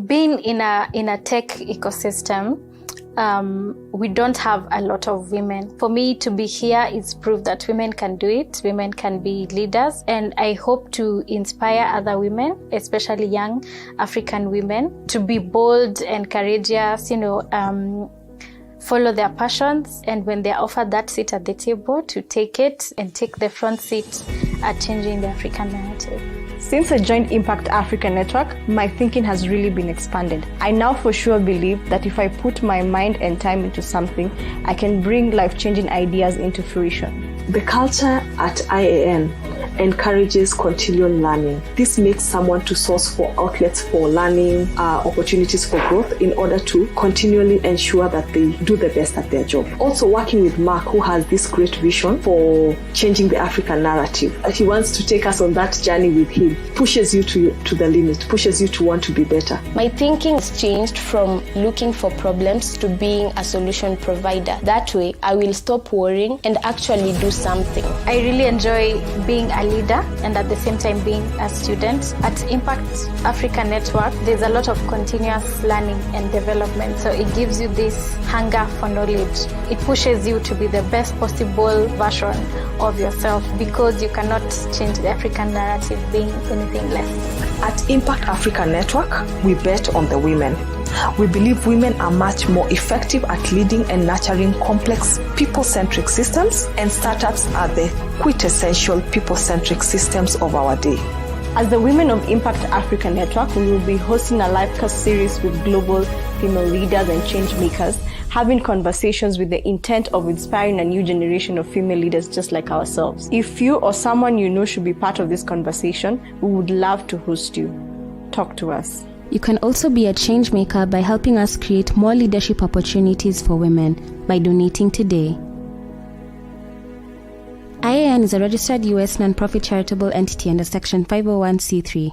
Being in a tech ecosystem, we don't have a lot of women. For me to be here is proof that women can do it, women can be leaders, and I hope to inspire other women, especially young African women, to be bold and courageous, follow their passions, and when they're offered that seat at the table, to take it and take the front seat at changing the African narrative. Since I joined Impact Africa Network, my thinking has really been expanded. I now for sure believe that if I put my mind and time into something, I can bring life-changing ideas into fruition. The culture at IAN encourages continual learning. This makes someone to source for outlets for learning, opportunities for growth in order to continually ensure that they do the best at their job. Also working with Mark, who has this great vision for changing the African narrative. He wants to take us on that journey with him. Pushes you to the limit, pushes you to want to be better. My thinking has changed from looking for problems to being a solution provider. That way, I will stop worrying and actually do something. I really enjoy being a leader and at the same time being a student. At Impact Africa Network, there's a lot of continuous learning and development. So it gives you this hunger for knowledge. It pushes you to be the best possible version of yourself, because you cannot change the African narrative being anything less. At Impact Africa Network, we bet on the women. We believe women are much more effective at leading and nurturing complex people-centric systems, and startups are the quintessential people-centric systems of our day. As the Women of Impact Africa Network, we will be hosting a live cast series with global female leaders and change makers, having conversations with the intent of inspiring a new generation of female leaders just like ourselves. If you or someone you know should be part of this conversation, we would love to host you. Talk to us. You can also be a change maker by helping us create more leadership opportunities for women by donating today. IAN is a registered U.S. nonprofit charitable entity under Section 501c3.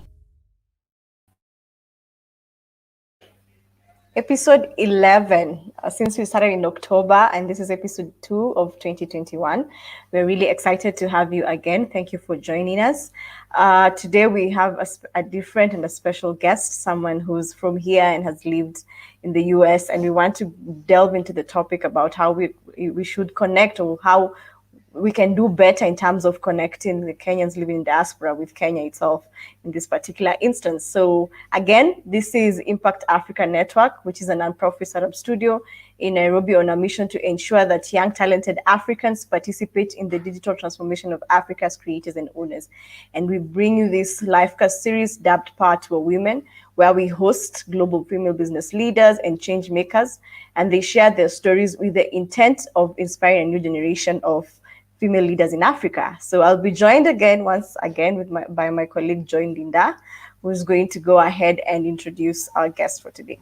Episode 11, since we started in October, and this is episode 2 of 2021. We're really excited to have you again. Thank you for joining us. Today we have a different and a special guest, someone who's from here and has lived in the US, and we want to delve into the topic about how we should connect, or how we can do better in terms of connecting the Kenyans living in diaspora with Kenya itself in this particular instance. So again, this is Impact Africa Network, which is a nonprofit startup studio in Nairobi on a mission to ensure that young, talented Africans participate in the digital transformation of Africa's creators and owners. And we bring you this livecast series dubbed Power to a Women, where we host global female business leaders and change makers, and they share their stories with the intent of inspiring a new generation of female leaders in Africa. So I'll be joined once again by my colleague Joy Linda, who's going to go ahead and introduce our guest for today.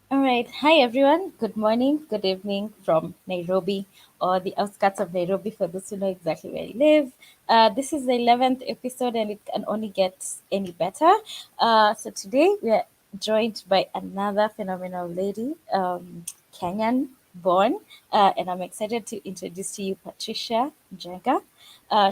All right. Hi, everyone. Good morning, good evening from Nairobi, or the outskirts of Nairobi for those who know exactly where I live. This is the 11th episode, and it can only get any better. So today we are joined by another phenomenal lady, Kenyan born, and I'm excited to introduce to you Patricia Njenga.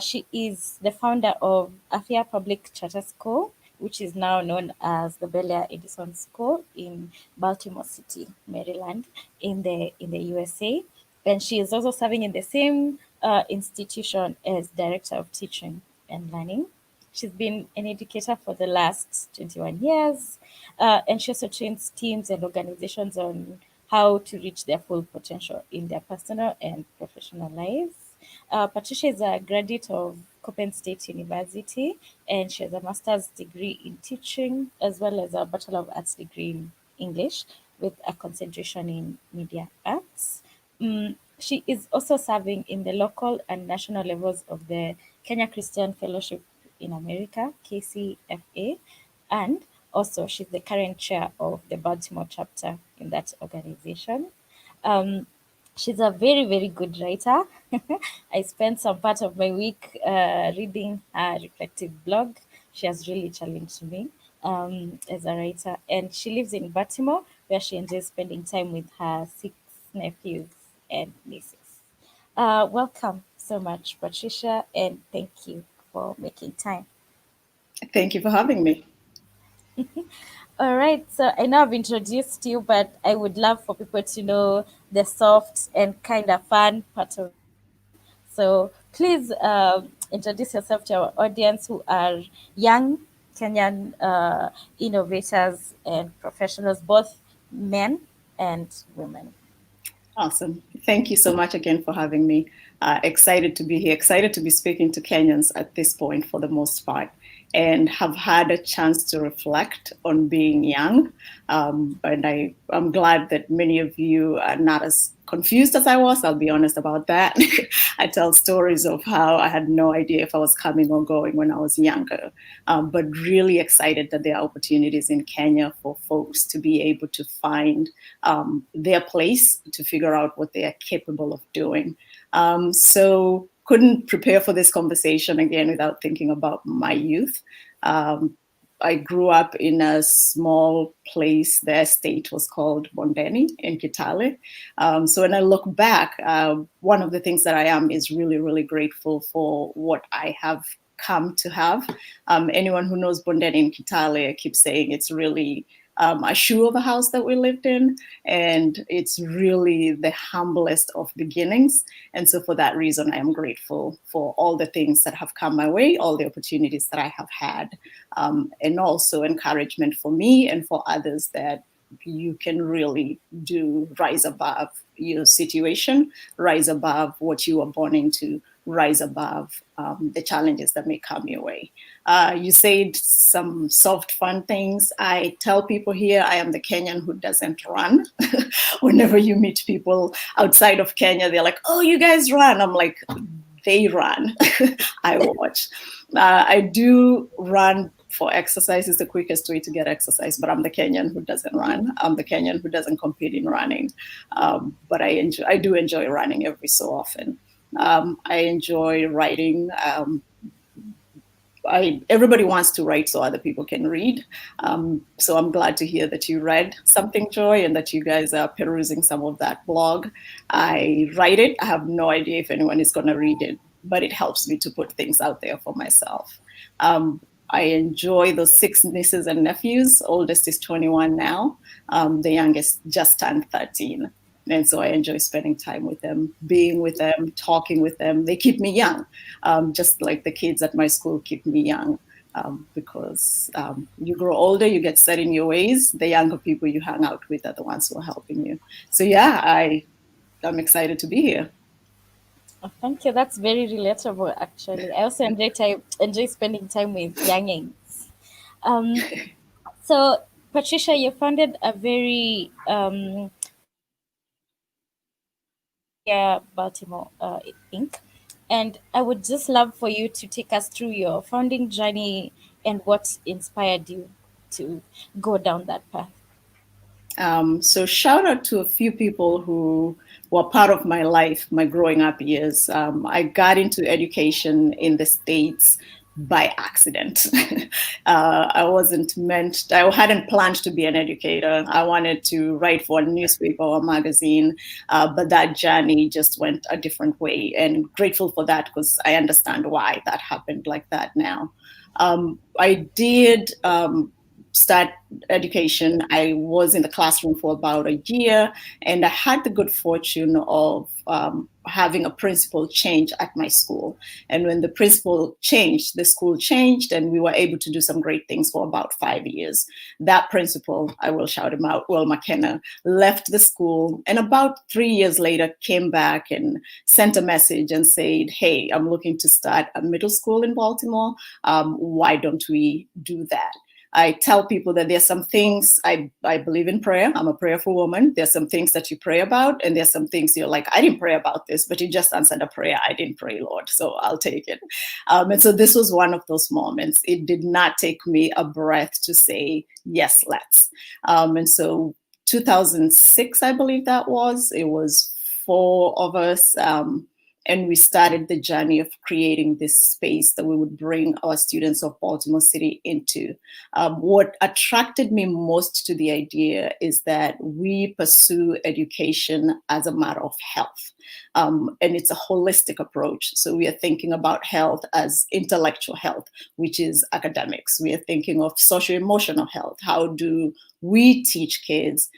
She is the founder of Afya Public Charter School, which is now known as the Bel Air Edison School in Baltimore City, Maryland, in the USA. And she is also serving in the same institution as Director of Teaching and Learning. She's been an educator for the last 21 years, and she also trains teams and organizations on how to reach their full potential in their personal and professional lives. Patricia is a graduate of Copenhagen State University, and she has a master's degree in teaching as well as a Bachelor of Arts degree in English with a concentration in media arts. She is also serving in the local and national levels of the Kenya Christian Fellowship in America, KCFA, and also she's the current chair of the Baltimore chapter in that organization. She's a very, very good writer. I spent some part of my week reading her reflective blog. She has really challenged me as a writer. And she lives in Baltimore, where she enjoys spending time with her 6 nephews and nieces. Welcome so much, Patricia, and thank you for making time. Thank you for having me. All right, so I know I've introduced you, but I would love for people to know the soft and kind of fun part of you. So please introduce yourself to our audience who are young Kenyan innovators and professionals, both men and women. Awesome. Thank you so much again for having me. Excited to be here, excited to be speaking to Kenyans at this point for the most part, and have had a chance to reflect on being young. And I'm glad that many of you are not as confused as I was. I'll be honest about that. I tell stories of how I had no idea if I was coming or going when I was younger, but really excited that there are opportunities in Kenya for folks to be able to find their place, to figure out what they are capable of doing. So couldn't prepare for this conversation again without thinking about my youth. I grew up in a small place. The estate was called Bondeni in Kitale. So when I look back, one of the things that I am is really, really grateful for what I have come to have. Anyone who knows Bondeni in Kitale, I keep saying it's really a shoe of a house that we lived in. And it's really the humblest of beginnings. And so for that reason, I am grateful for all the things that have come my way, all the opportunities that I have had, and also encouragement for me and for others that you can really rise above your situation, rise above what you were born into, rise above the challenges that may come your way. You said some soft, fun things. I tell people here, I am the Kenyan who doesn't run. Whenever you meet people outside of Kenya, they're like, oh, you guys run. I'm like, they run. I watch. I do run for exercise. Is the quickest way to get exercise, but I'm the Kenyan who doesn't run. I'm the Kenyan who doesn't compete in running. But I do enjoy running every so often. I enjoy writing. Everybody wants to write so other people can read. So I'm glad to hear that you read something, Joy, and that you guys are perusing some of that blog. I write it. I have no idea if anyone is going to read it, but it helps me to put things out there for myself. I enjoy those 6 nieces and nephews. Oldest is 21 now. The youngest just turned 13. And so I enjoy spending time with them, being with them, talking with them. They keep me young, just like the kids at my school keep me young. Because you grow older, you get set in your ways. The younger people you hang out with are the ones who are helping you. So yeah, I'm excited to be here. Oh, thank you. That's very relatable, actually. I also enjoy spending time with youngins. So, Patricia, you founded a very Baltimore Inc. And I would just love for you to take us through your founding journey and what inspired you to go down that path. So shout out to a few people who were part of my life, my growing up years. I got into education in the States by accident. I hadn't planned to be an educator. I wanted to write for a newspaper or magazine, but that journey just went a different way, and grateful for that because I understand why that happened like that now. I did start education. I was in the classroom for about a year, and I had the good fortune of having a principal change at my school. And when the principal changed, the school changed, and we were able to do some great things for about 5 years. That principal, I will shout him out, Will McKenna, left the school, and about 3 years later came back and sent a message and said, hey, I'm looking to start a middle school in Baltimore. Why don't we do that? I tell people that there's some things, I believe in prayer. I'm a prayerful woman. There's some things that you pray about, and there's some things you're like, I didn't pray about this, but you just answered a prayer. I didn't pray, Lord, so I'll take it. And so this was one of those moments. It did not take me a breath to say, yes, let's. And so 2006, I believe that was, it was 4 of us. And we started the journey of creating this space that we would bring our students of Baltimore City into. What attracted me most to the idea is that we pursue education as a matter of health. And it's a holistic approach. So we are thinking about health as intellectual health, which is academics. We are thinking of socio-emotional health. How do we teach kids,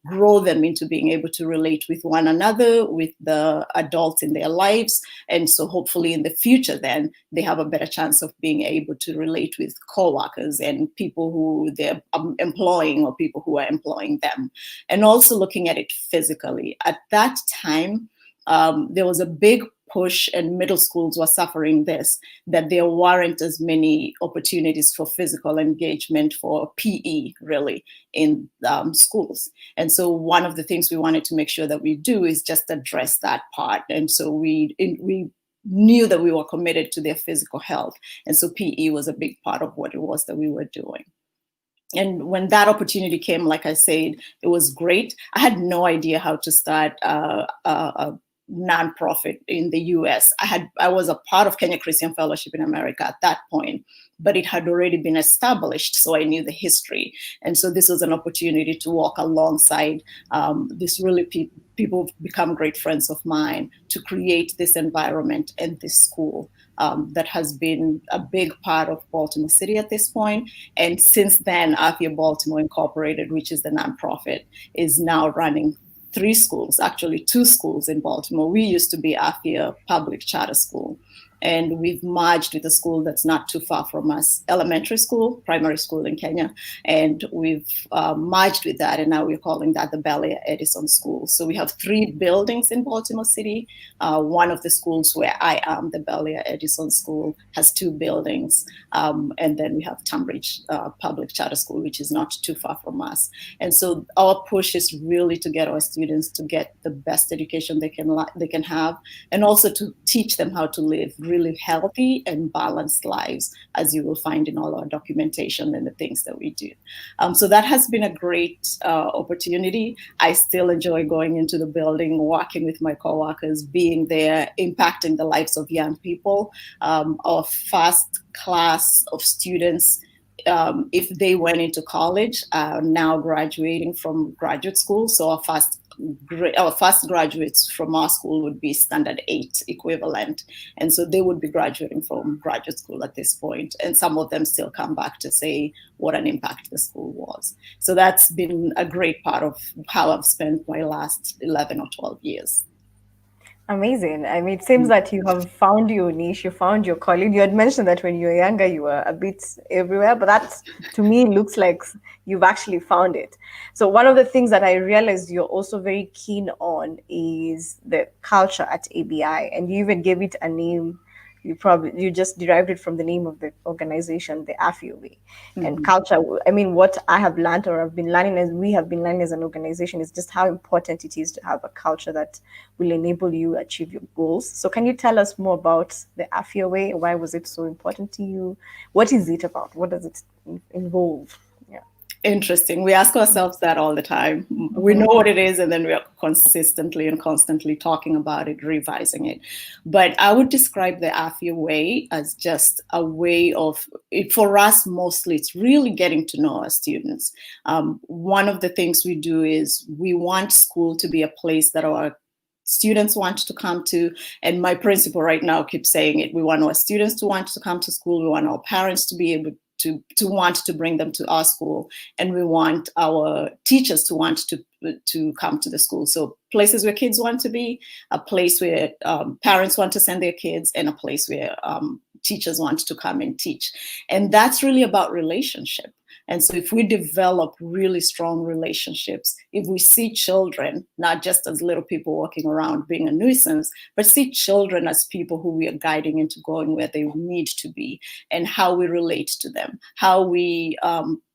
grow them into being able to relate with one another, with the adults in their lives. And so hopefully in the future, then they have a better chance of being able to relate with coworkers and people who they're employing or people who are employing them. And also looking at it physically. At that time, there was a big push, and middle schools were suffering this, that there weren't as many opportunities for physical engagement, for PE really in schools. And so one of the things we wanted to make sure that we do is just address that part. And so we knew that we were committed to their physical health. And so PE was a big part of what it was that we were doing. And when that opportunity came, like I said, it was great. I had no idea how to start a nonprofit in the US. I was a part of Kenya Christian Fellowship in America at that point, but it had already been established, so I knew the history. And so this was an opportunity to walk alongside this really people become great friends of mine, to create this environment and this school that has been a big part of Baltimore City at this point. And since then, Afya Baltimore Incorporated, which is the nonprofit, is now running 3 schools, actually 2 schools in Baltimore. We used to be Afya Public Charter School, and we've merged with a school that's not too far from us, elementary school, primary school in Kenya, and we've merged with that, and now we're calling that the Belia Edison School. So we have 3 buildings in Baltimore City. One of the schools where I am, the Belia Edison School, has 2 buildings, and then we have Tunbridge Public Charter School, which is not too far from us. And so our push is really to get our students to get the best education they can have, and also to teach them how to live really healthy and balanced lives, as you will find in all our documentation and the things that we do. So that has been a great opportunity. I still enjoy going into the building, working with my coworkers, being there, impacting the lives of young people. Our first class of students, if they went into college, are now graduating from graduate school. So our first graduates from our school would be standard 8 equivalent. And so they would be graduating from graduate school at this point. And some of them still come back to say what an impact the school was. So that's been a great part of how I've spent my last 11 or 12 years. Amazing. I mean, it seems that you have found your niche, you found your calling. You had mentioned that when you were younger, you were a bit everywhere, but that to me looks like you've actually found it. So one of the things that I realized you're also very keen on is the culture at ABI, and you even gave it a name. You just derived it from the name of the organization, the Afya way. And culture, I mean, what I have learned, or I've been learning, as we have been learning as an organization, is just how important it is to have a culture that will enable you achieve your goals. So can you tell us more about the Afya way? Why was it so important to you? What is it about? What does it involve? Interesting. We ask ourselves that all the time. We know what it is, and then we are consistently and constantly talking about it, revising it. But I would describe the Afya way as just a way of, for us mostly, it's really getting to know our students. One of the things we do is we want school to be a place that our students want to come to. And my principal right now keeps saying it. We want our students to want to come to school. We want our parents to be able to want to bring them to our school, and we want our teachers to want to come to the school. So places where kids want to be, a place where parents want to send their kids, and a place where teachers want to come and teach. And that's really about relationship. And so if we develop really strong relationships, if we see children, not just as little people walking around being a nuisance, but see children as people who we are guiding into going where they need to be, and how we relate to them, how we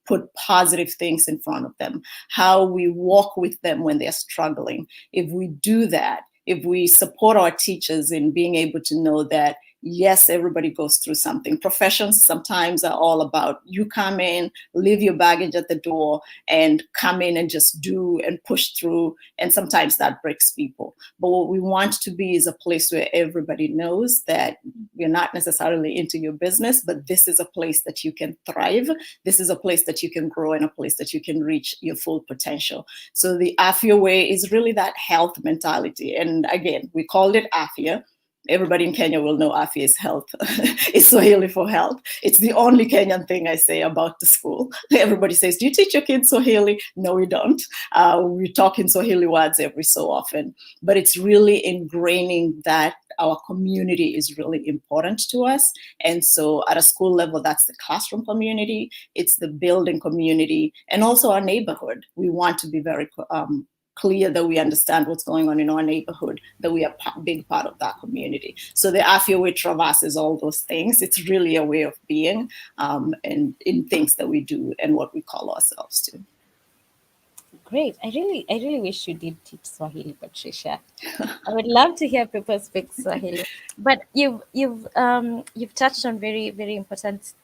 put positive things in front of them, how we walk with them when they're struggling. If we do that, if we support our teachers in being able to know that Yes, everybody goes through something. Professions sometimes are all about you come in, leave your baggage at the door, and come in and just do and push through. And sometimes that breaks people. But what we want to be is a place where everybody knows that you're not necessarily into your business, but this is a place that you can thrive. This is a place that you can grow, and a place that you can reach your full potential. So the Afya way is really that health mentality. And again, we called it Afya. Everybody in Kenya will know Afya is health. It's Swahili for health. It's the only Kenyan thing I say about the school. Everybody says, do you teach your kids Swahili? No, we don't. We talk in Swahili words every so often. But it's really ingraining that our community is really important to us. And so at a school level, that's the classroom community, it's the building community, and also our neighborhood. We want to be very clear that we understand what's going on in our neighborhood, that we are a big part of that community. So the Afya way traverses all those things. It's really a way of being, and in things that we do and what we call ourselves to. Great. I really wish you did teach Swahili, Patricia. I would love to hear people speak Swahili. But you've touched on very, very important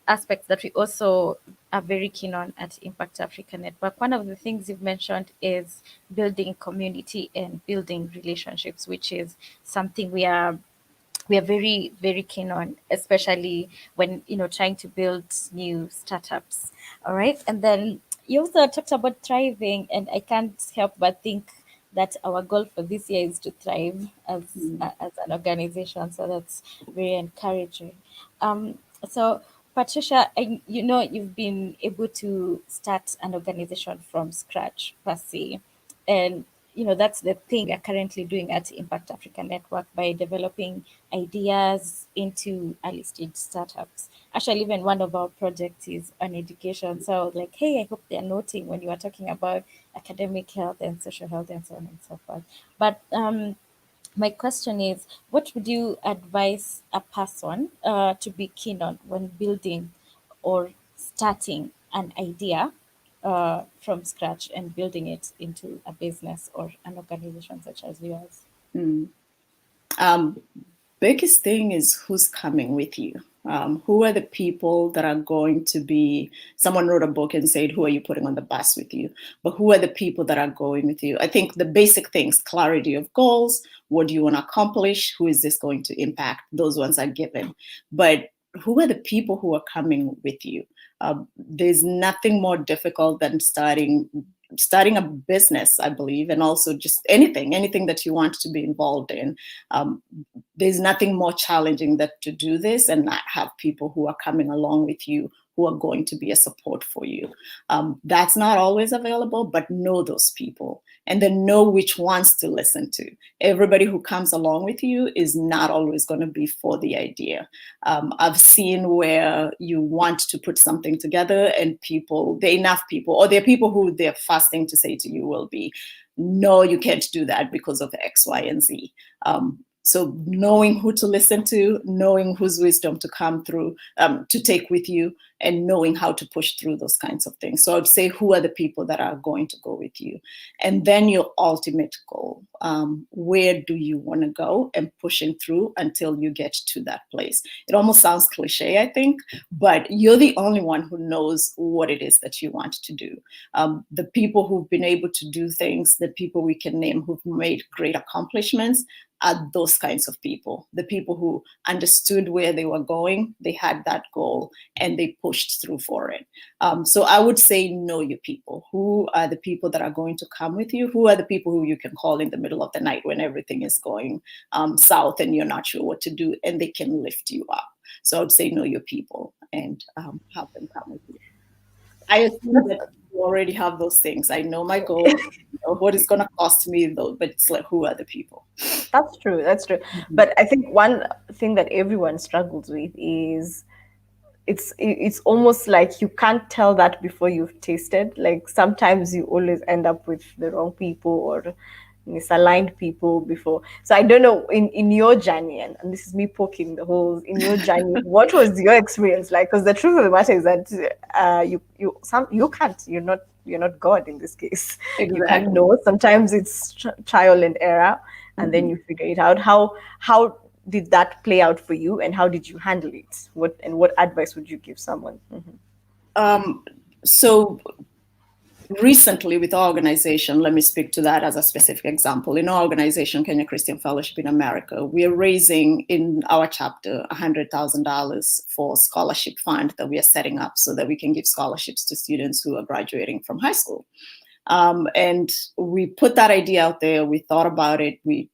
aspects that we also are very keen on at Impact Africa Network. One of the things you've mentioned is building community and building relationships, which is something we are very, very keen on, especially when trying to build new startups. All right. And then you also talked about thriving, and I can't help but think that our goal for this year is to thrive as an organization. So that's very encouraging. So Patricia, you've been able to start an organization from scratch per se, and that's the thing we are currently doing at Impact Africa Network by developing ideas into early stage startups. Actually, even one of our projects is on education. So I was like, hey, I hope they're noting when you are talking about academic health and social health and so on and so forth. But my question is, what would you advise a person to be keen on when building or starting an idea from scratch and building it into a business or an organization such as yours? Biggest thing is who's coming with you. Who are the people that are going to be, someone wrote a book and said, who are you putting on the bus with you? But who are the people that are going with you? I think the basic things, clarity of goals, what do you want to accomplish? Who is this going to impact? Those ones are given. But who are the people who are coming with you? There's nothing more difficult than starting a business, I believe, and also just anything that you want to be involved in. There's nothing more challenging than to do this and not have people who are coming along with you, who are going to be a support for you. That's not always available, but know those people and then know which ones to listen to. Everybody who comes along with you is not always going to be for the idea. I've seen where you want to put something together and there are enough people, or there are people who their first thing to say to you will be, no, you can't do that because of X, Y, and Z. So knowing who to listen to, knowing whose wisdom to come through, to take with you, and knowing how to push through those kinds of things. So I'd say, who are the people that are going to go with you? And then your ultimate goal. Where do you want to go, and pushing through until you get to that place? It almost sounds cliche, I think, but you're the only one who knows what it is that you want to do. The people who've been able to do things, the people we can name who've made great accomplishments, are those kinds of people, the people who understood where they were going, they had that goal, and they pushed through for it. So I would say, know your people. Who are the people that are going to come with you? Who are the people who you can call in the middle of the night when everything is going south and you're not sure what to do, and they can lift you up? So I would say, know your people and have them come with you. I assume that you already have those things. I know my goal, what it's going to cost me, though, but it's like, who are the people? That's true. Mm-hmm. But I think one thing that everyone struggles with is it's almost like you can't tell that before you've tasted. Like sometimes you always end up with the wrong people or misaligned people before. So I don't know, in your journey, and this is me poking the holes in your journey, what was your experience like? Because the truth of the matter is that you're not God in this case. Exactly. You can't know. Sometimes it's trial and error, and then you figure it out. How did that play out for you, and how did you handle it? What advice would you give someone? So recently with our organization, let me speak to that as a specific example. In our organization, Kenya Christian Fellowship in America, we are raising in our chapter $100,000 for scholarship fund that we are setting up so that we can give scholarships to students who are graduating from high school. And we put that idea out there. We thought about it. We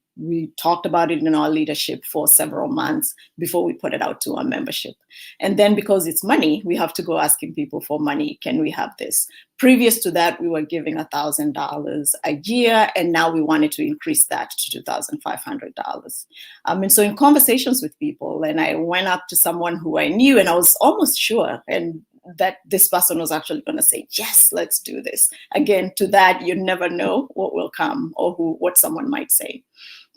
talked about it in our leadership for several months before we put it out to our membership. And then because it's money, we have to go asking people for money. Can we have this? Previous to that, we were giving $1,000 a year, and now we wanted to increase that to $2,500. And so in conversations with people, and I went up to someone who I knew, and I was almost sure, and that this person was actually going to say, yes, let's do this. Again, to that, you never know what will come or what someone might say.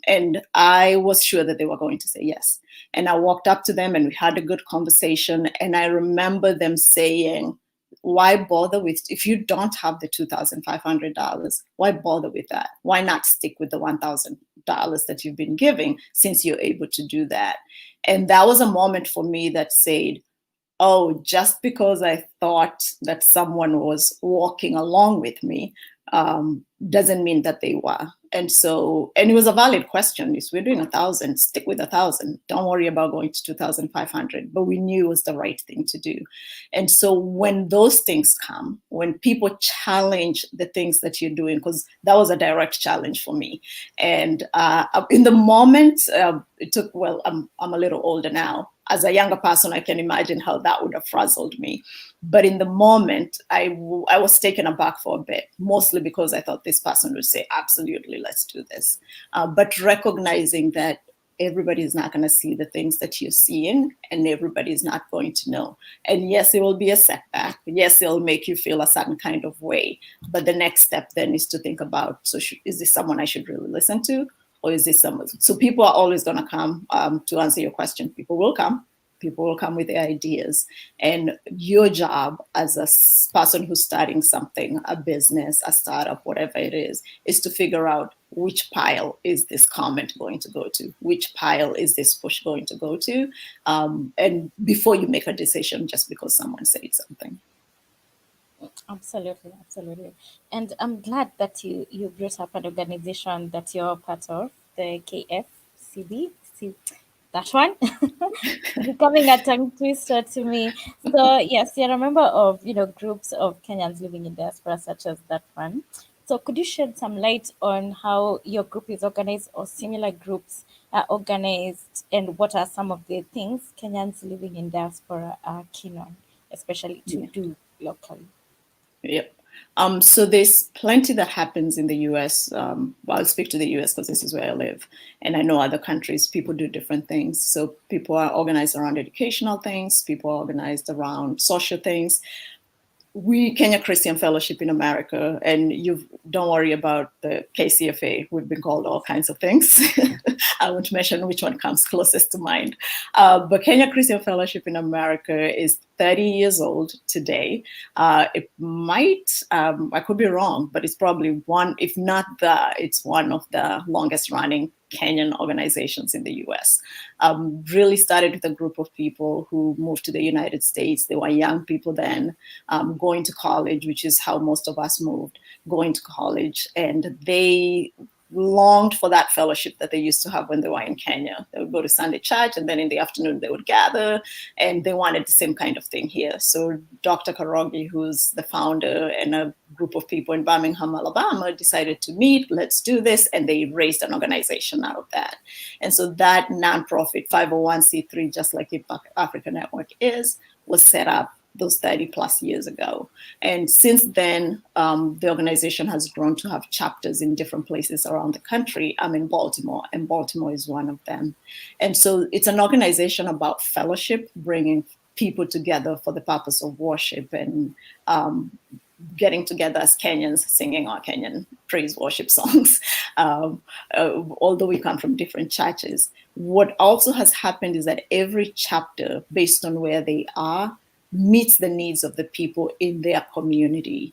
And I was sure that they were going to say yes. And I walked up to them and we had a good conversation. And I remember them saying, why bother with, if you don't have the $2,500, why bother with that? Why not stick with the $1,000 that you've been giving since you're able to do that? And that was a moment for me that said, oh, just because I thought that someone was walking along with me doesn't mean that they were. And it was a valid question. If we're doing 1,000, stick with 1,000. Don't worry about going to 2,500. But we knew it was the right thing to do. And so when those things come, when people challenge the things that you're doing, because that was a direct challenge for me. And in the moment, it took, well, I'm a little older now. As a younger person, I can imagine how that would have frazzled me. But in the moment, I was taken aback for a bit, mostly because I thought this person would say, absolutely, let's do this. But recognizing that everybody is not going to see the things that you're seeing, and everybody is not going to know. And yes, it will be a setback. Yes, it'll make you feel a certain kind of way. But the next step then is to think about, so is this someone I should really listen to? Or is this someone? So people are always going to come to answer your question. People will come. People will come with their ideas. And your job as a person who's starting something, a business, a startup, whatever it is to figure out which pile is this comment going to go to? Which pile is this push going to go to? And before you make a decision just because someone said something. Absolutely, absolutely. And I'm glad that you brought up an organization that you're part of, the KFCB. That one becoming a tongue twister to me. So yes, you're a member of groups of Kenyans living in diaspora, such as that one. So could you shed some light on how your group is organized, or similar groups are organized, and what are some of the things Kenyans living in diaspora are keen on, especially to do locally? Yep. So there's plenty that happens in the US. I'll speak to the US because this is where I live. And I know other countries, people do different things. So people are organized around educational things. People are organized around social things. We, Kenya Christian Fellowship in America, and you don't worry about the KCFA. We've been called all kinds of things. I won't mention which one comes closest to mind. But Kenya Christian Fellowship in America is 30 years old today. It might, I could be wrong, but it's probably it's one of the longest running Kenyan organizations in the US. Really started with a group of people who moved to the United States. They were young people then, going to college, which is how most of us moved, going to college. And they longed for that fellowship that they used to have when they were in Kenya. They would go to Sunday church, and then in the afternoon they would gather, and they wanted the same kind of thing here. So Dr. Karogi, who's the founder, and a group of people in Birmingham, Alabama, decided to meet, let's do this, and they raised an organization out of that. And so that nonprofit 501c3, just like Impact Africa Network was set up those 30 plus years ago. And since then, the organization has grown to have chapters in different places around the country. I'm in Baltimore, and Baltimore is one of them. And so it's an organization about fellowship, bringing people together for the purpose of worship and getting together as Kenyans, singing our Kenyan praise worship songs, although we come from different churches. What also has happened is that every chapter, based on where they are, meets the needs of the people in their community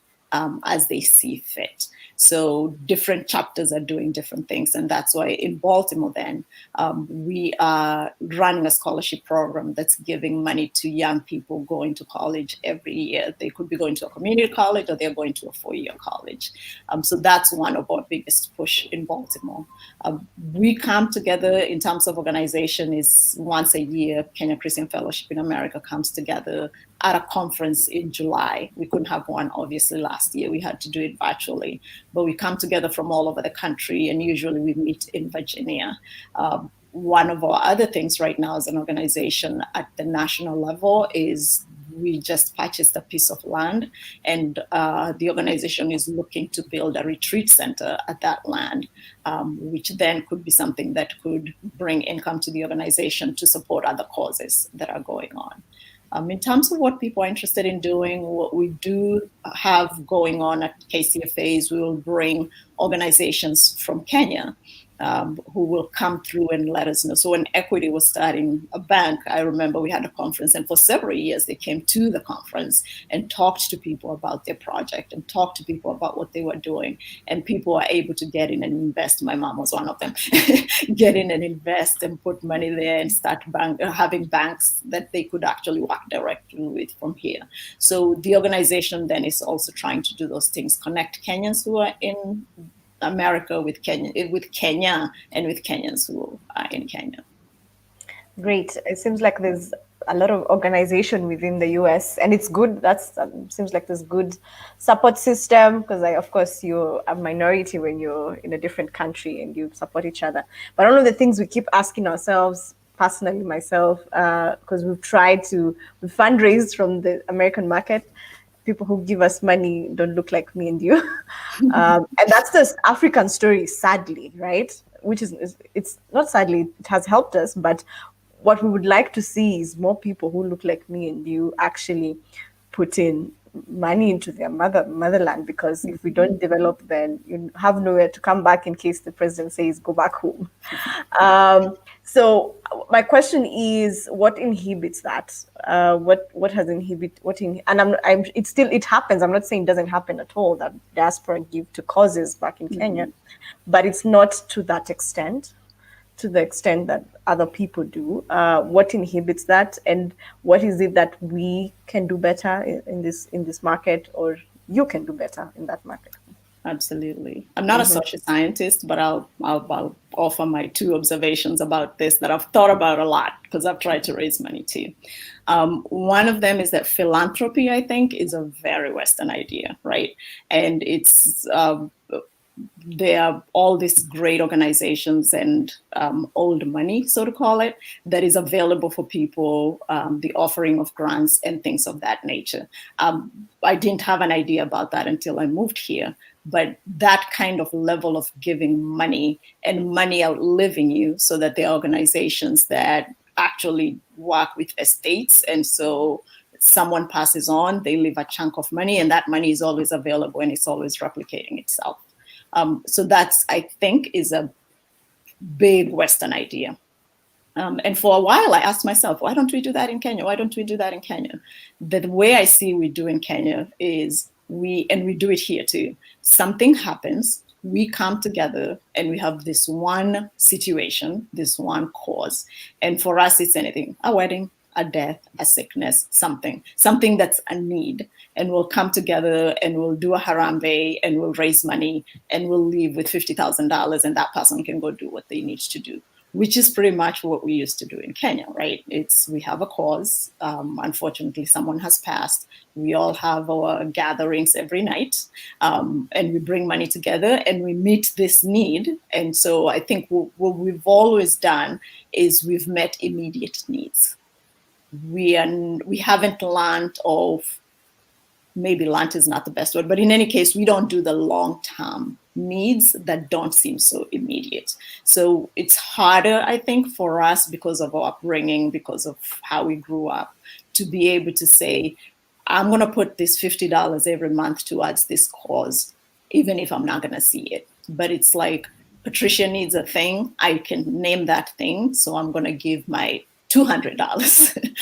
as they see fit. So different chapters are doing different things. And that's why in Baltimore then, we are running a scholarship program that's giving money to young people going to college every year. They could be going to a community college or they're going to a 4-year college. So that's one of our biggest push in Baltimore. We come together in terms of organization is once a year. Kenya Christian Fellowship in America comes together at a conference in July. We couldn't have one, obviously, last year. We had to do it virtually. But we come together from all over the country, and usually we meet in Virginia. One of our other things right now as an organization at the national level is we just purchased a piece of land, and the organization is looking to build a retreat center at that land, which then could be something that could bring income to the organization to support other causes that are going on. In terms of what people are interested in doing, what we do have going on at KCFA is we will bring organizations from Kenya who will come through and let us know. So when Equity was starting a bank, I remember we had a conference, and for several years they came to the conference and talked to people about their project and talked to people about what they were doing. And people are able to get in and invest. My mom was one of them. Get in and invest and put money there and start having banks that they could actually work directly with from here. So the organization then is also trying to do those things, connect Kenyans who are in America with Kenya and with Kenyans who are in Kenya. Great. It seems like there's a lot of organization within the US, and it's good. That's seems like there's good support system, because of course you're a minority when you're in a different country and you support each other. But one of the things we keep asking ourselves, personally myself, because we've fundraised from the American market. People who give us money don't look like me and you. And that's the African story, sadly, right? Which is, it's not sadly, it has helped us, but what we would like to see is more people who look like me and you actually put in money into their motherland, because if we don't develop, then you have nowhere to come back in case the president says go back home. So my question is, what inhibits that? It happens. I'm not saying it doesn't happen at all that diaspora give to causes back in Kenya, but it's not to that extent, to the extent that other people do. What inhibits that, and what is it that we can do better in this market, or you can do better in that market? Absolutely. I'm not a social scientist, but I'll offer my 2 observations about this that I've thought about a lot, because I've tried to raise money too. One of them is that philanthropy, I think, is a very Western idea, right? And it's there are all these great organizations and old money, so to call it, that is available for people, the offering of grants and things of that nature. I didn't have an idea about that until I moved here. But that kind of level of giving money and money outliving you, so that there are organizations that actually work with estates. And so someone passes on, they leave a chunk of money, and that money is always available and it's always replicating itself. So that's, I think, is a big Western idea. And for a while, I asked myself, why don't we do that in Kenya? Why don't we do that in Kenya? The way I see we do in Kenya is we do it here too. Something happens, we come together and we have this one situation, this one cause. And for us, it's anything, a wedding, a death, a sickness, something that's a need. And we'll come together and we'll do a harambe and we'll raise money and we'll leave with $50,000, and that person can go do what they need to do, which is pretty much what we used to do in Kenya, right? We have a cause. Unfortunately, someone has passed. We all have our gatherings every night, and we bring money together and we meet this need. And so I think what we've always done is we've met immediate needs. We haven't learned of, maybe learned is not the best word, but in any case, we don't do the long-term needs that don't seem so immediate. So it's harder, I think, for us because of our upbringing, because of how we grew up, to be able to say, I'm going to put this $50 every month towards this cause, even if I'm not going to see it. But it's like, Patricia needs a thing, I can name that thing, so I'm going to give my $200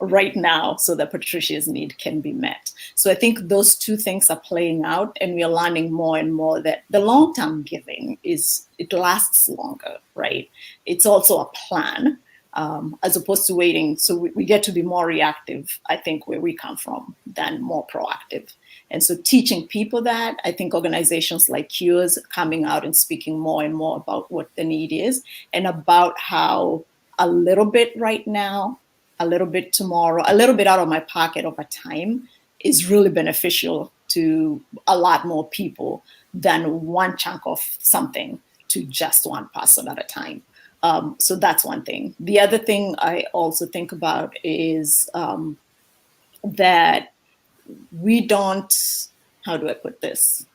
right now so that Patricia's need can be met. So I think those two things are playing out, and we are learning more and more that the long-term giving it lasts longer, right? It's also a plan. As opposed to waiting. So we get to be more reactive, I think, where we come from, than more proactive. And so teaching people that, I think organizations like yours coming out and speaking more and more about what the need is, and about how a little bit right now, a little bit tomorrow, a little bit out of my pocket over time is really beneficial to a lot more people than one chunk of something to just one person at a time. So that's one thing. The other thing I also think about is that we don't, how do I put this?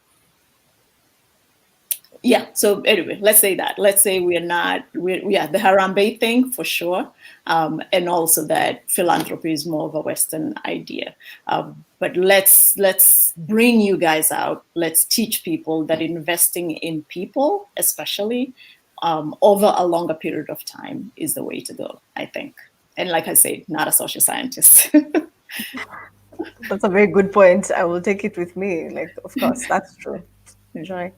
Yeah, so anyway, let's say that. Let's say the Harambe thing for sure. And also that philanthropy is more of a Western idea. But let's bring you guys out. Let's teach people that investing in people, especially, over a longer period of time is the way to go, I think. And like I said, not a social scientist. That's a very good point. I will take it with me. Like, of course, that's true. Enjoy.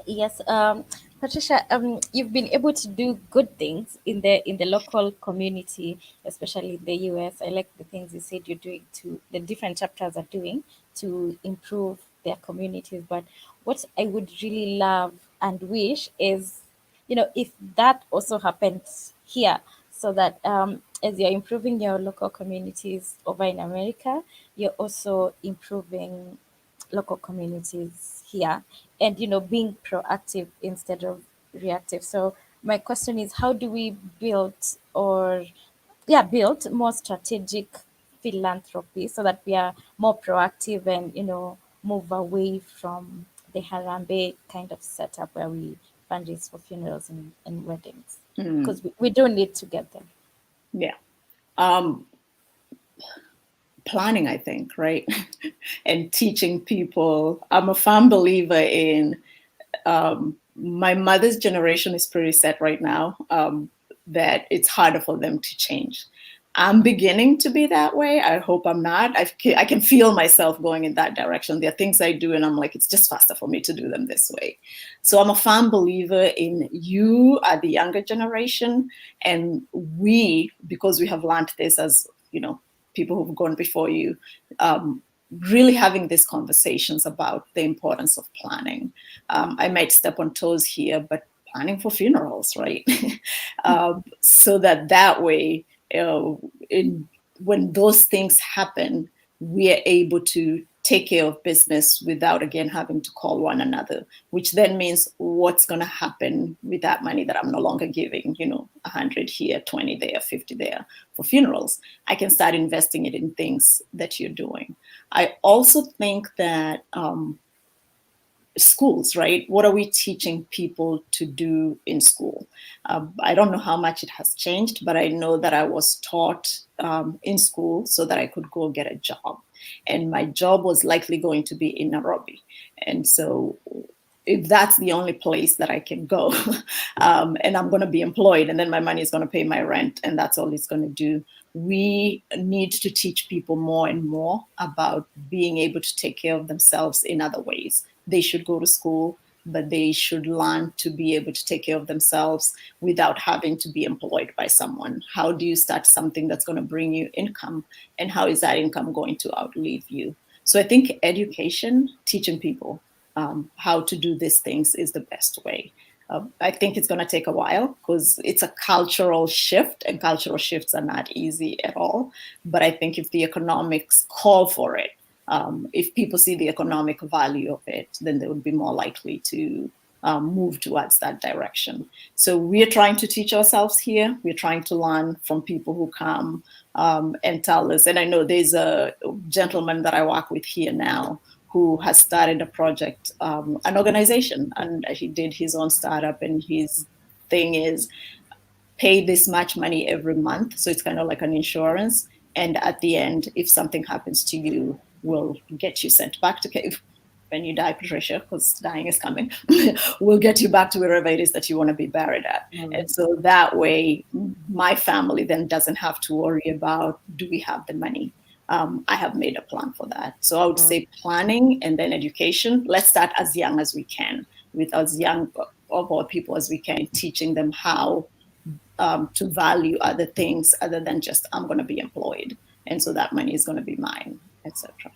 Yes, Patricia, you've been able to do good things in the local community, especially in the US. I like the things you said you're doing to the different chapters are doing to improve their communities. But what I would really love and wish is, if that also happens here, so that as you're improving your local communities over in America, you're also improving local communities here, and being proactive instead of reactive. So my question is, how do we build more strategic philanthropy so that we are more proactive and move away from the Harambe kind of setup where we fundraise for funerals and weddings, because we do need to get them. Yeah. Planning, I think, right? And teaching people. I'm a firm believer in, my mother's generation is pretty set right now, that it's harder for them to change. I'm beginning to be that way. I hope I'm not. I can feel myself going in that direction. There are things I do and I'm like, it's just faster for me to do them this way. So I'm a firm believer in you are the younger generation, and we, because we have learned this as, people who've gone before you, really having these conversations about the importance of planning. I might step on toes here, but planning for funerals, right? So that way, when those things happen, we are able to take care of business without, again, having to call one another, which then means what's going to happen with that money that I'm no longer giving, 100 here, 20 there, 50 there for funerals. I can start investing it in things that you're doing. I also think that schools, right? What are we teaching people to do in school? I don't know how much it has changed, but I know that I was taught in school so that I could go get a job. And my job was likely going to be in Nairobi. And so if that's the only place that I can go, and I'm going to be employed, and then my money is going to pay my rent, and that's all it's going to do, we need to teach people more and more about being able to take care of themselves in other ways. They should go to school, but they should learn to be able to take care of themselves without having to be employed by someone. How do you start something that's going to bring you income, and how is that income going to outlive you? So I think education, teaching people how to do these things is the best way. I think it's going to take a while because it's a cultural shift, and cultural shifts are not easy at all. But I think if the economics call for it, if people see the economic value of it, then they would be more likely to move towards that direction. So we're trying to teach ourselves here. We're trying to learn from people who come and tell us. And I know there's a gentleman that I work with here now who has started a project, an organization, and he did his own startup, and his thing is pay this much money every month. So it's kind of like an insurance. And at the end, if something happens to you, we'll get you sent back to Cape. when you die, Patricia, because dying is coming, we'll get you back to wherever it is that you want to be buried at. And so that way, my family then doesn't have to worry about, do we have the money? I have made a plan for that. So I would say planning and then education. Let's start as young as we can, with as young of our people as we can, teaching them how to value other things other than just, I'm going to be employed. And so that money is going to be mine, etc.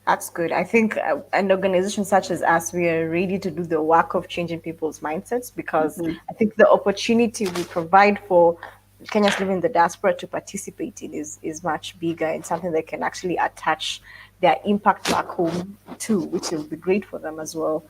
That's good. I think an organization such as us, we are ready to do the work of changing people's mindsets, because I think the opportunity we provide for Kenyans living in the diaspora to participate in is much bigger, and something they can actually attach their impact back home too, which will be great for them as well.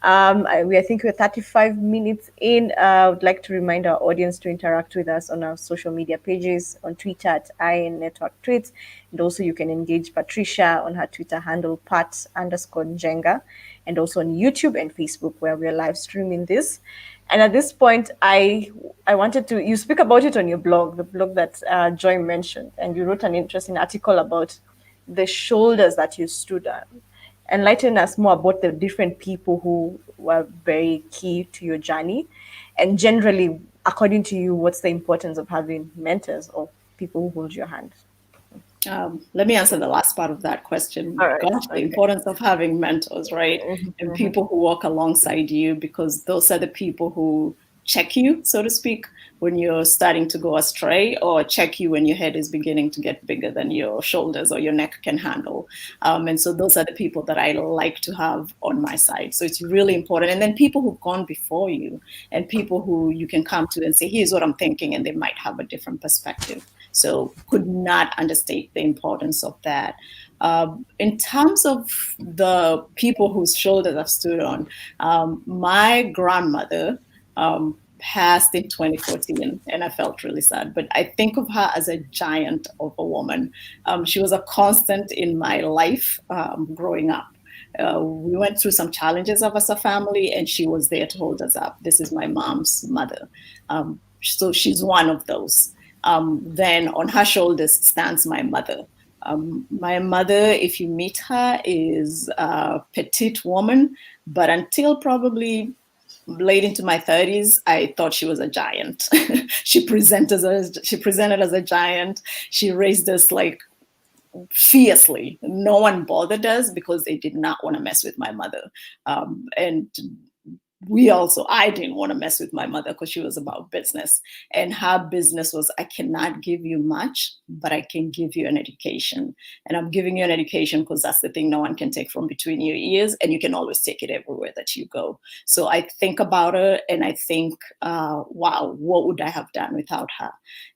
I think we're 35 minutes in. I would like to remind our audience to interact with us on our social media pages, on Twitter at IN Network Tweets, and also you can engage Patricia on her Twitter handle, Pat_Njenga, and also on YouTube and Facebook, where we're live streaming this. And at this point, I wanted to, you speak about it on your blog, the blog that Joy mentioned, and you wrote an interesting article about the shoulders that you stood on. Enlighten us more about the different people who were very key to your journey. And generally, according to you, what's the importance of having mentors or people who hold your hand? Let me answer the last part of that question. All right. Gosh, the importance of having mentors, right? And people who walk alongside you, because those are the people who check you, so to speak, when you're starting to go astray, or check you when your head is beginning to get bigger than your shoulders or your neck can handle. And so those are the people that I like to have on my side. So it's really important. And then people who've gone before you, and people who you can come to and say, here's what I'm thinking, and they might have a different perspective. So could not understate the importance of that. In terms of the people whose shoulders I've stood on, my grandmother passed in 2014, and I felt really sad. But I think of her as a giant of a woman. She was a constant in my life growing up. We went through some challenges as a family, and she was there to hold us up. This is my mom's mother. So she's one of those. Then on her shoulders stands my mother. My mother, if you meet her, is a petite woman, but until probably late into my 30s, I thought she was a giant. She presented as a giant. She raised us like fiercely. No one bothered us because they did not want to mess with my mother. And I didn't want to mess with my mother because she was about business. And her business was, I cannot give you much, but I can give you an education. And I'm giving you an education because that's the thing no one can take from between your ears, and you can always take it everywhere that you go. So I think about her and I think, wow, what would I have done without her?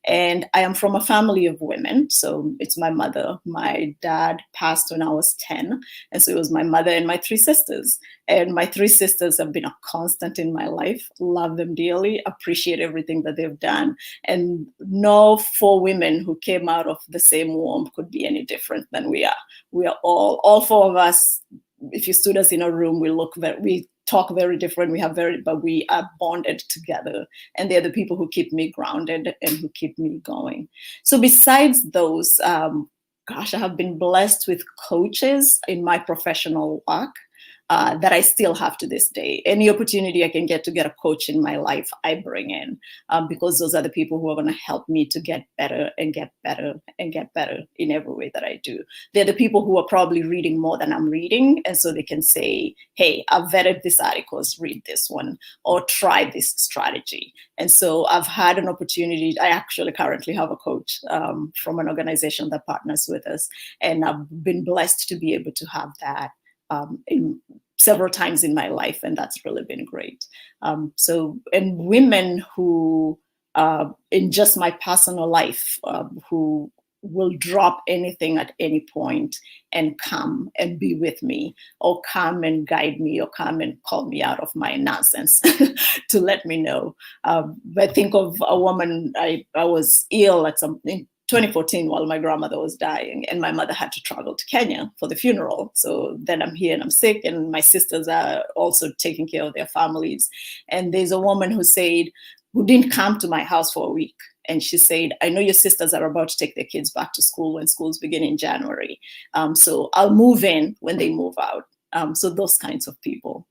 And I am from a family of women. So it's my mother. My dad passed when I was 10. And so it was my mother and my 3 sisters. And my 3 sisters have been a constant in my life. Love them dearly, appreciate everything that they've done. And no 4 women who came out of the same womb could be any different than we are. We are all 4 of us. If you stood us in a room, we talk very different. But we are bonded together. And they're the people who keep me grounded and who keep me going. So besides those, I have been blessed with coaches in my professional work. That I still have to this day. Any opportunity I can get to get a coach in my life, I bring in, because those are the people who are going to help me to get better and get better and get better in every way that I do. They're the people who are probably reading more than I'm reading. And so they can say, hey, I've vetted these articles, read this one, or try this strategy. And so I've had an opportunity. I actually currently have a coach from an organization that partners with us. And I've been blessed to be able to have that in several times in my life, and that's really been great. And women who, in just my personal life, who will drop anything at any point and come and be with me, or come and guide me, or come and call me out of my nonsense to let me know. I think of a woman, I was ill in 2014 while my grandmother was dying, and my mother had to travel to Kenya for the funeral. So then I'm here and I'm sick, and my sisters are also taking care of their families. And there's a woman who didn't come to my house for a week. And she said, I know your sisters are about to take their kids back to school when schools begin in January. So I'll move in when they move out. So those kinds of people,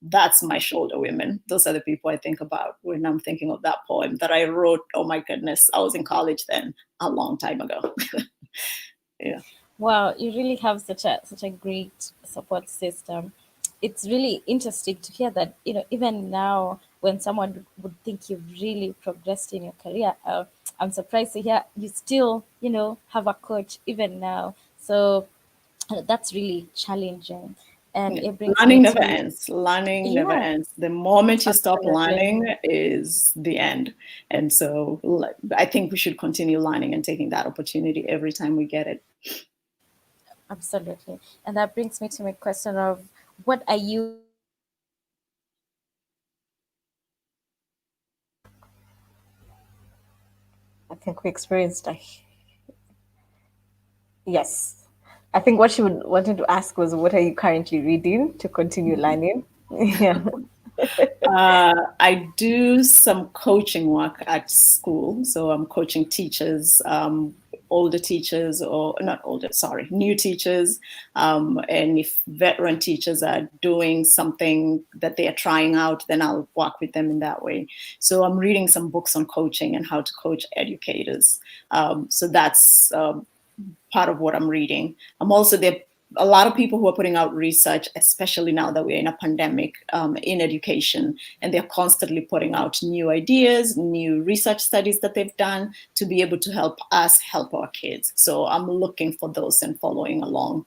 that's my shoulder women. Those are the people I think about when I'm thinking of that poem that I wrote. Oh my goodness, I was in college then, a long time ago. Yeah. Wow, you really have such a great support system. It's really interesting to hear that, even now when someone would think you've really progressed in your career, I'm surprised to hear you still, have a coach even now. So that's really challenging, and Yeah. it brings me Learning never to, ends. Learning never yeah, ends. The moment you stop absolutely. learning is the end. And so I think we should continue learning and taking that opportunity every time we get it. Absolutely. And that brings me to my question of, what are you I think we experienced a yes. I think what she wanted to ask was, what are you currently reading to continue learning? Yeah. I do some coaching work at school. So I'm coaching teachers, older teachers, or not older, sorry, new teachers. And if veteran teachers are doing something that they are trying out, then I'll work with them in that way. So I'm reading some books on coaching and how to coach educators. So that's part of what I'm reading. I'm also there. A lot of people who are putting out research, especially now that we're in a pandemic, in education, and they're constantly putting out new ideas, new research studies that they've done to be able to help us help our kids. So I'm looking for those and following along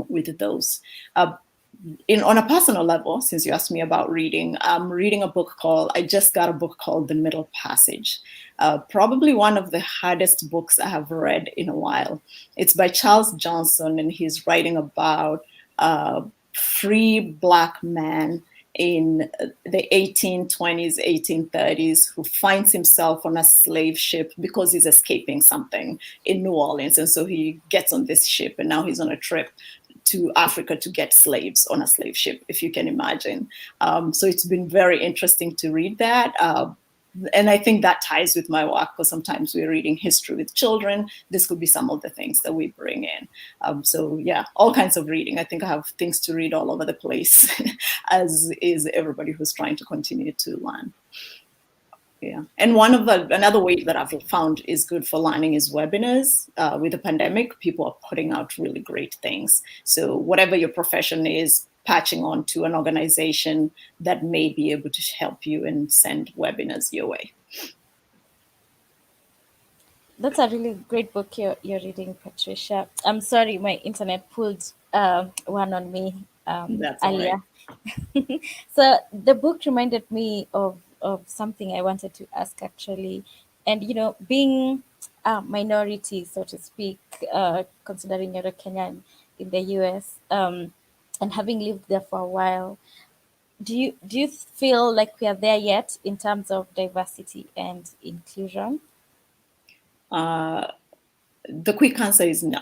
with those. On a personal level, since you asked me about reading, I'm reading a book I just got a book called The Middle Passage. Probably one of the hardest books I have read in a while. It's by Charles Johnson, and he's writing about a free Black man in the 1820s, 1830s, who finds himself on a slave ship because he's escaping something in New Orleans. And so he gets on this ship, and now he's on a trip to Africa to get slaves on a slave ship, if you can imagine. So it's been very interesting to read that. And I think that ties with my work, because sometimes we're reading history with children. This could be some of the things that we bring in. So yeah, all kinds of reading. I think I have things to read all over the place, as is everybody who's trying to continue to learn. Yeah, and another way that I've found is good for learning is webinars. With the pandemic, people are putting out really great things. So whatever your profession is, patching on to an organization that may be able to help you and send webinars your way. That's a really great book you're reading, Patricia. I'm sorry, my internet pulled one on me That's all right. earlier. So the book reminded me of something I wanted to ask, actually. And, being a minority, so to speak, considering you're a Kenyan in the US, and having lived there for a while, do you feel like we are there yet in terms of diversity and inclusion? The quick answer is no,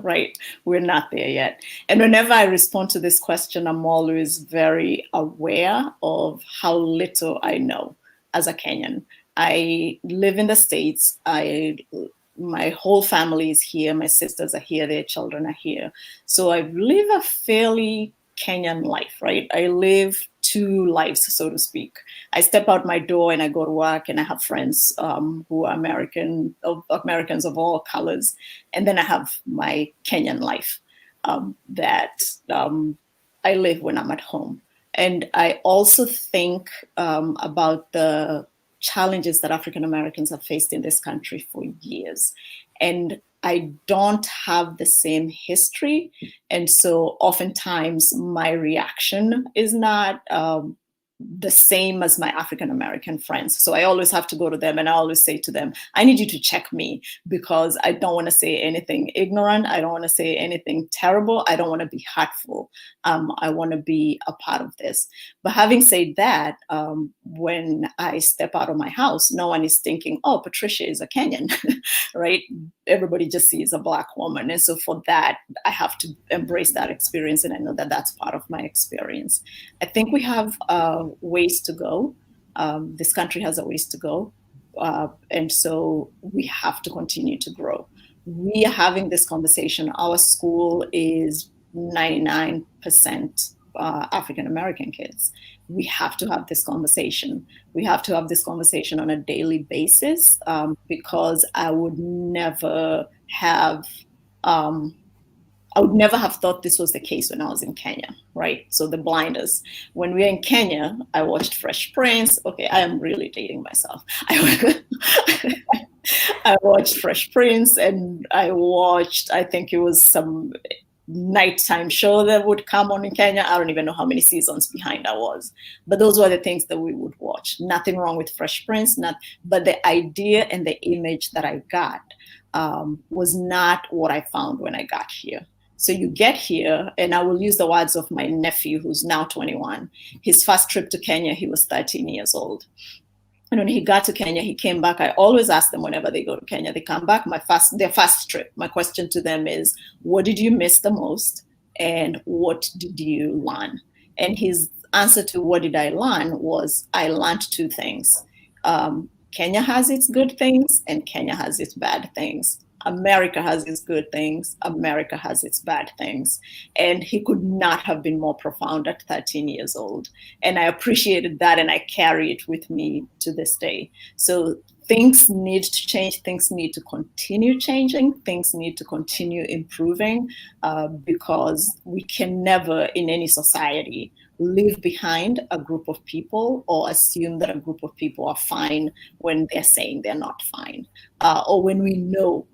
right? We're not there yet. And whenever I respond to this question, I'm always very aware of how little I know as a Kenyan. I live in the States. My whole family is here. My sisters are here. Their children are here. So I live a fairly Kenyan life, right? I live two lives, so to speak. I step out my door and I go to work, and I have friends who are Americans of all colors. And then I have my Kenyan life that I live when I'm at home. And I also think about the challenges that African Americans have faced in this country for years. And I don't have the same history. And so oftentimes my reaction is not the same as my African American friends. So I always have to go to them, and I always say to them, I need you to check me, because I don't want to say anything ignorant. I don't want to say anything terrible. I don't want to be hurtful. I want to be a part of this. But having said that, when I step out of my house, no one is thinking, oh, Patricia is a Kenyan, right? Everybody just sees a Black woman. And so for that, I have to embrace that experience. And I know that that's part of my experience. I think we have ways to go. This country has a ways to go. And so we have to continue to grow. We are having this conversation. Our school is 99% African American kids. We have to have this conversation. We have to have this conversation on a daily basis, because I would never have thought this was the case when I was in Kenya, right? So the blinders. When we were in Kenya, I watched Fresh Prince. Okay, I am really dating myself. I watched Fresh Prince, and I think it was some nighttime show that would come on in Kenya. I don't even know how many seasons behind I was, but those were the things that we would watch. Nothing wrong with Fresh Prince, but the idea and the image that I got was not what I found when I got here. So you get here, and I will use the words of my nephew, who's now 21. His first trip to Kenya, he was 13 years old. And when he got to Kenya, he came back. I always ask them whenever they go to Kenya, they come back, their first trip. My question to them is, what did you miss the most? And what did you learn? And his answer to what did I learn was, I learned two things. Kenya has its good things, and Kenya has its bad things. America has its good things. America has its bad things. And he could not have been more profound at 13 years old. And I appreciated that, and I carry it with me to this day. So things need to change. Things need to continue changing. Things need to continue improving, because we can never, in any society, leave behind a group of people or assume that a group of people are fine when they're saying they're not fine, or when we know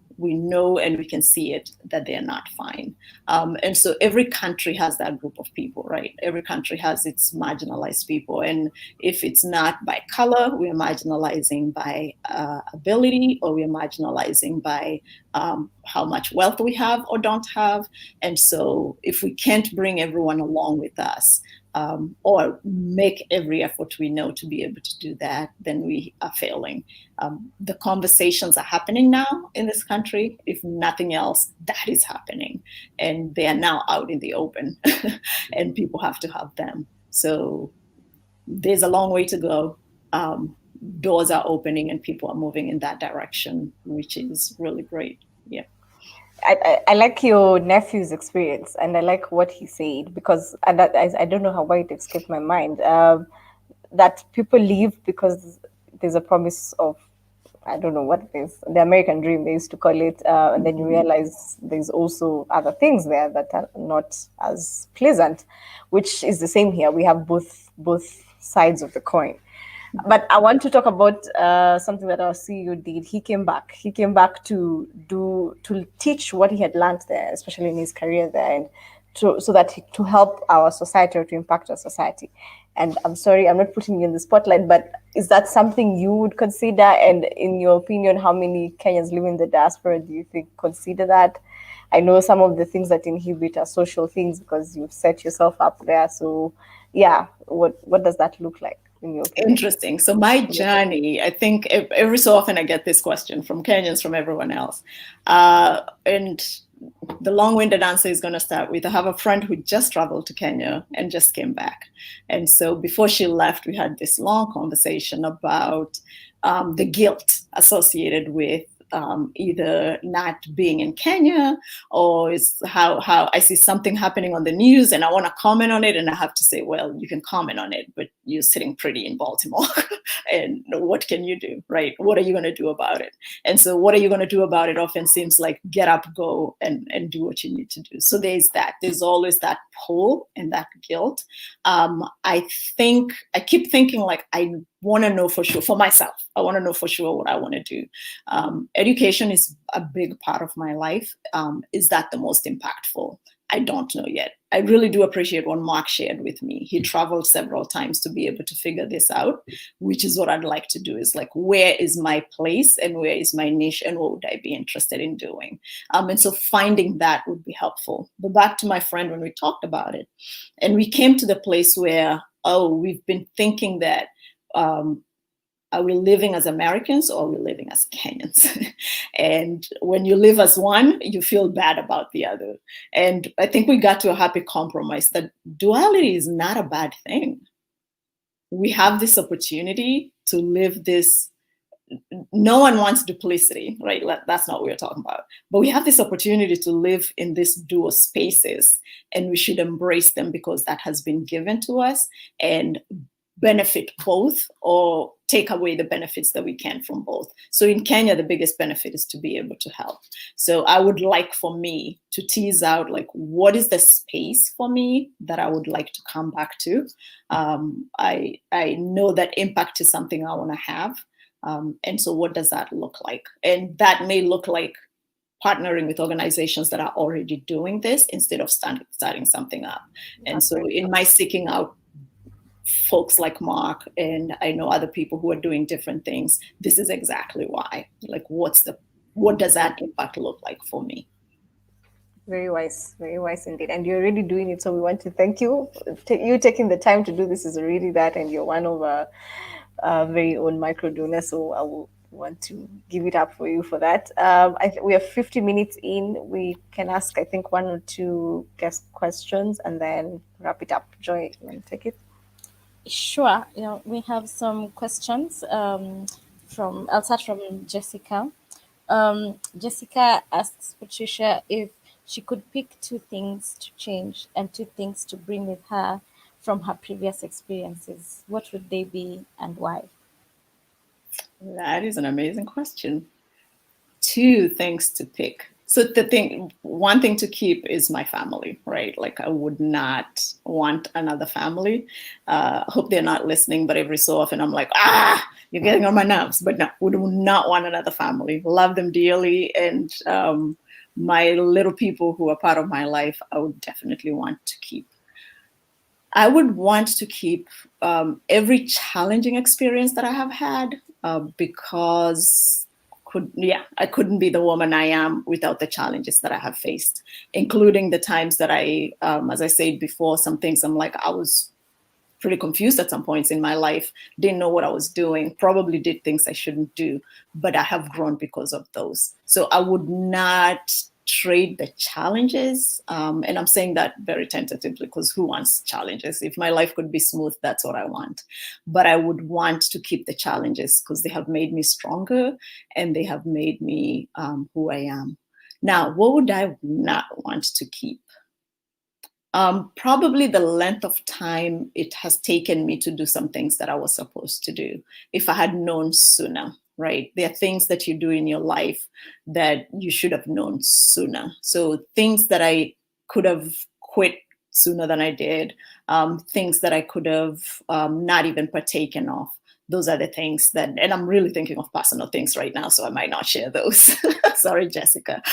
and we can see it that they're not fine. And so every country has that group of people, right? Every country has its marginalized people. And if it's not by color, we are marginalizing by ability, or we are marginalizing by how much wealth we have or don't have. And so if we can't bring everyone along with us, or make every effort we know to be able to do that, then we are failing. The conversations are happening now in this country. If nothing else, that is happening. And they are now out in the open, and people have to have them. So there's a long way to go. Doors are opening, and people are moving in that direction, which is really great. Yeah. I like your nephew's experience, and I like what he said, because and I don't know why it escaped my mind, that people leave because there's a promise of, I don't know what it is, the American dream, they used to call it, and then you realize there's also other things there that are not as pleasant, which is the same here. We have both sides of the coin. But I want to talk about something that our CEO did. He came back. He came back to teach what he had learned there, especially in his career there, and to help our society, or to impact our society. And I'm sorry, I'm not putting you in the spotlight, but is that something you would consider? And in your opinion, how many Kenyans live in the diaspora do you think consider that? I know some of the things that inhibit are social things, because you've set yourself up there. So yeah, what does that look like? Interesting. So my journey, I think every so often I get this question from Kenyans, from everyone else. And the long-winded answer is going to start with, I have a friend who just traveled to Kenya and just came back. And so before she left, we had this long conversation about the guilt associated with either not being in Kenya, or is how I see something happening on the news and I want to comment on it, and I have to say, well, you can comment on it, but you're sitting pretty in Baltimore, and what can you do, right? What are you going to do about it? And so what are you going to do about it often seems like get up, go, and do what you need to do. So there's always that pull and that guilt. I keep thinking, like, I want to know for sure for myself. I want to know for sure what I want to do. Education is a big part of my life. Is that the most impactful? I don't know yet. I really do appreciate what Mark shared with me. He traveled several times to be able to figure this out, which is what I'd like to do, is like, where is my place and where is my niche and what would I be interested in doing? And so finding that would be helpful. But back to my friend, when we talked about it, and we came to the place where, we've been thinking that, are we living as Americans or are we living as Kenyans? And when you live as one, you feel bad about the other. And I think we got to a happy compromise that duality is not a bad thing. We have this opportunity to live this no one wants duplicity, right? That's not what we're talking about. But we have this opportunity to live in these dual spaces, and we should embrace them because that has been given to us, and benefit both or take away the benefits that we can from both. So in Kenya, the biggest benefit is to be able to help. So I would like for me to tease out, like, what is the space for me that I would like to come back to? I know that impact is something I want to have. And so what does that look like? And that may look like partnering with organizations that are already doing this instead of starting something up. And so in my seeking out folks like Mark, and I know other people who are doing different things, this is exactly why. Like, what does that impact look like for me? Very wise indeed. And you're already doing it, so we want to thank you. You taking the time to do this is really that, and you're one of our very own micro donors, so I will want to give it up for you for that. We are 50 minutes in. We can ask, I think, 1 or 2 guest questions and then wrap it up. Joy, you want to take it? Sure. We have some questions. I'll start from Jessica. Jessica asks Patricia if she could pick 2 things to change and 2 things to bring with her from her previous experiences. What would they be and why? That is an amazing question. 2 things to pick. So one thing to keep is my family, right? Like, I would not want another family. I hope they're not listening, but every so often I'm like, you're getting on my nerves. But no, would not want another family. Love them dearly. And my little people who are part of my life, I would definitely want to keep. I would want to keep every challenging experience that I have had because I couldn't be the woman I am without the challenges that I have faced, including the times that as I said before, some things I'm like, I was pretty confused at some points in my life, didn't know what I was doing, probably did things I shouldn't do, but I have grown because of those. So I would not trade the challenges. And I'm saying that very tentatively because who wants challenges? If my life could be smooth, that's what I want. But I would want to keep the challenges because they have made me stronger and they have made me who I am. Now, what would I not want to keep? Probably the length of time it has taken me to do some things that I was supposed to do. If I had known sooner, right? There are things that you do in your life that you should have known sooner. So things that I could have quit sooner than I did, things that I could have not even partaken of. Those are the things and I'm really thinking of personal things right now, so I might not share those. Sorry, Jessica.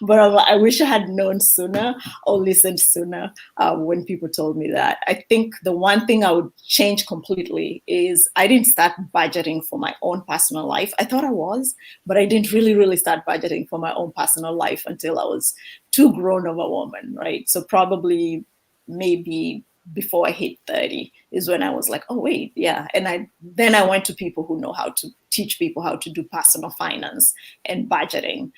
But I wish I had known sooner or listened sooner when people told me that. I think the one thing I would change completely is I didn't start budgeting for my own personal life. I thought I was, but I didn't really start budgeting for my own personal life until I was too grown of a woman, right? So probably maybe before I hit 30 is when I was like, oh, wait, yeah. And then I went to people who know how to teach people how to do personal finance and budgeting.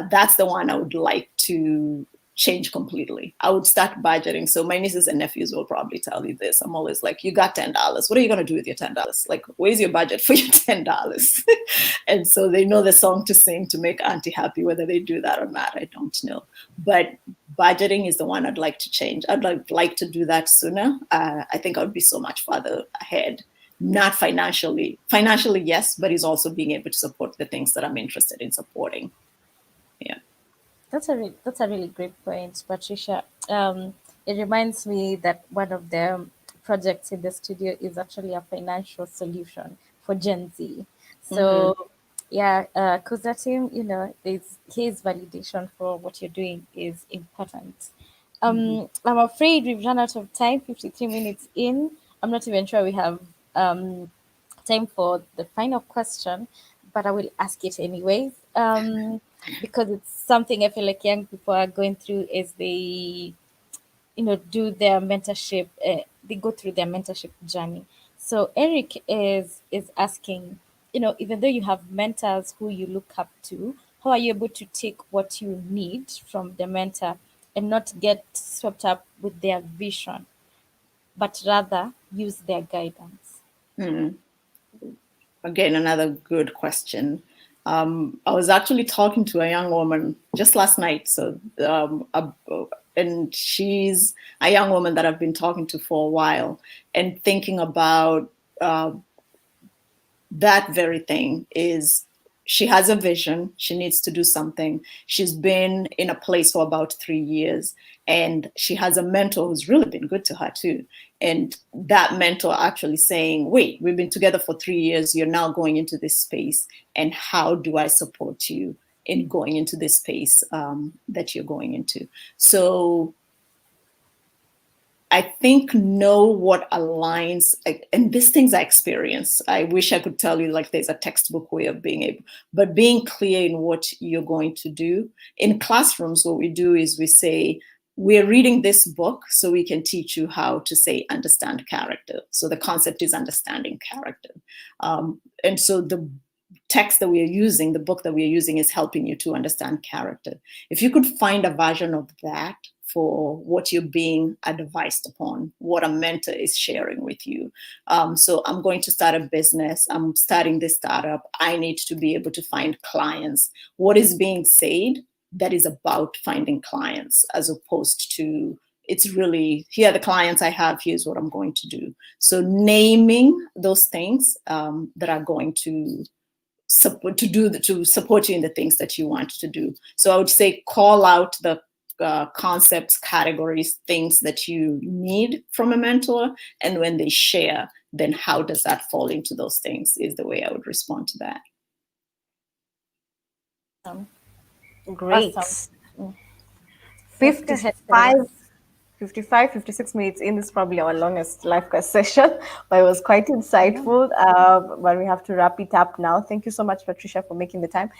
That's the one I would like to change completely. I would start budgeting. So my nieces and nephews will probably tell you this. I'm always like, you got $10. What are you going to do with your $10? Like, where's your budget for your $10? And so they know the song to sing to make auntie happy. Whether they do that or not, I don't know. But budgeting is the one I'd like to change. I'd like to do that sooner. I think I would be so much farther ahead. Not financially. Financially, yes, but it's also being able to support the things that I'm interested in supporting. Yeah. That's a really great point, Patricia. It reminds me that one of the projects in the studio is actually a financial solution for Gen Z. So, yeah, Kuzatim, his validation for what you're doing is important. I'm afraid we've run out of time. 53 minutes in. I'm not even sure we have time for the final question, but I will ask it anyways. Because it's something I feel like young people are going through as they, do their mentorship. They go through their mentorship journey. So Eric is asking, even though you have mentors who you look up to, how are you able to take what you need from the mentor and not get swept up with their vision, but rather use their guidance? again, another good question. I was actually talking to a young woman just last night. And she's a young woman that I've been talking to for a while and thinking about that very thing. Is she has a vision, she needs to do something. She's been in a place for about 3 years, and she has a mentor who's really been good to her too. And that mentor actually saying, wait, we've been together for 3 years, you're now going into this space, and how do I support you in going into this space that you're going into? So I think know what aligns, and these things I experience. I wish I could tell you like there's a textbook way of being able, but being clear in what you're going to do. In classrooms, what we do is we say, we're reading this book so we can teach you how to say, understand character. So the concept is understanding character. And so the text that we are using, the book that we are using, is helping you to understand character. If you could find a version of that for what you're being advised upon, what a mentor is sharing with you. So I'm going to start a business, I'm starting this startup, I need to be able to find clients. What is being said that is about finding clients, as opposed to, it's really, here are the clients I have, here's what I'm going to do. So naming those things that are going to support you in the things that you want to do. So I would say call out the concepts, categories, things that you need from a mentor, and when they share, then how does that fall into those things, is the way I would respond to that. Great. Awesome. 56 minutes in. This is probably our longest LifeQuest session, but it was quite insightful. But we have to wrap it up now. Thank you so much, Patricia, for making the time.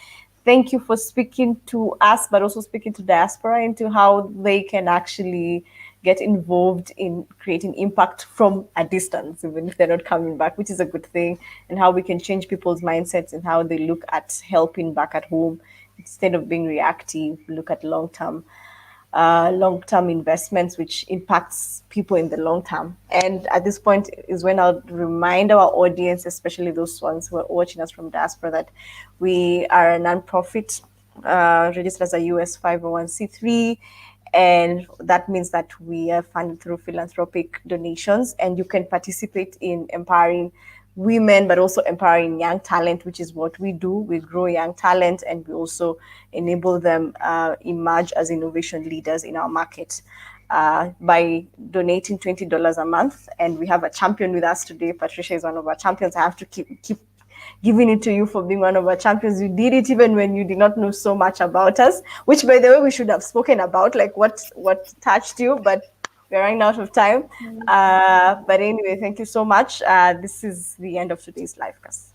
Thank you for speaking to us, but also speaking to diaspora into how they can actually get involved in creating impact from a distance, even if they're not coming back, which is a good thing, and how we can change people's mindsets and how they look at helping back at home instead of being reactive. Look at long-term investments, which impacts people in the long term. And at this point is when I'll remind our audience, especially those ones who are watching us from diaspora, that we are a nonprofit registered as a US 501c3. And that means that we are funded through philanthropic donations, and you can participate in empowering women, but also empowering young talent, which is what we do. We grow young talent, and we also enable them emerge as innovation leaders in our market by donating $20 a month. And we have a champion with us today. Patricia is one of our champions. I have to keep giving it to you for being one of our champions. You did it even when you did not know so much about us, which, by the way, we should have spoken about, like what touched you, but we're running out of time. But anyway, thank you so much. This is the end of today's LifeQuest.